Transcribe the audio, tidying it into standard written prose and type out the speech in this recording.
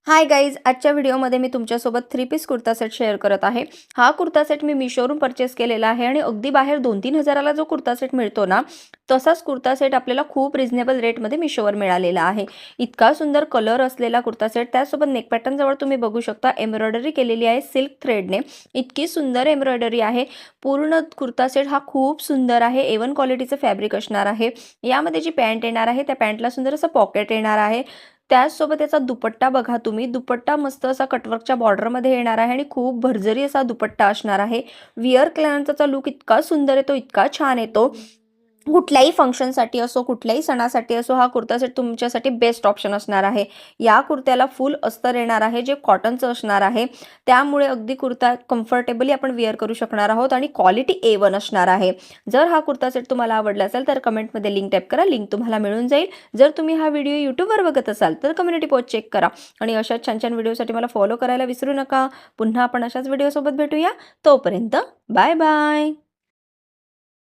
Hi guys, आजच्या व्हिडिओमध्ये मी तुमच्यासोबत 3 पीस कुर्ता सेट शेअर करत आहे. हा कुर्ता सेट मी मिशोवरून परचेस केलेला आहे आणि अगदी बाहेर 2-3 हजाराला जो कुर्ता सेट मिळतो ना, तसाच कुर्ता सेट आपल्याला खूप रिझनेबल रेटमध्ये मिशोवर मिळालेला आहे. इतका सुंदर कलर असलेला कुर्ता सेट, त्यासोबत नेक पॅटर्नजवळ तुम्ही बघू शकता एम्ब्रॉयडरी केलेली आहे सिल्क थ्रेडने. इतकी सुंदर एम्ब्रॉयडरी आहे. पूर्ण कुर्ता सेट हा खूप सुंदर आहे. A1 क्वालिटीचं फॅब्रिक असणार आहे. यामध्ये जी पॅन्ट येणार आहे, त्या पॅन्टला सुंदर असं पॉकेट येणार आहे. त्याचसोबत याचा दुपट्टा बघा तुम्ही. दुपट्टा मस्त असा कटवर्कच्या बॉर्डरमध्ये येणार आहे आणि खूप भरजरी असा दुपट्टा असणार आहे. विअर केल्यानंतरचा लुक इतका सुंदर येतो, इतका छान येतो. कुठल्याही फंक्शनसाठी असो, कुठल्याही सणासाठी असो, हा कुर्ता सेट तुमच्यासाठी बेस्ट ऑप्शन असणार आहे. या कुर्त्याला फुल अस्तर येणार आहे, जे कॉटनचं असणार आहे. त्यामुळे अगदी कुर्ता कम्फर्टेबली आपण वेअर करू शकणार आहोत आणि क्वालिटी A1 असणार आहे. जर हा कुर्ता सेट तुम्हाला आवडला असेल तर कमेंटमध्ये लिंक टाईप करा. लिंक तुम्हाला मिळून जाईल. जर तुम्ही हा व्हिडिओ यूट्यूबवर बघत असाल तर कम्युनिटी पोस्ट चेक करा आणि अशाच छान छान व्हिडिओसाठी मला फॉलो करायला विसरू नका. पुन्हा आपण अशाच व्हिडिओसोबत भेटूया. तोपर्यंत बाय बाय.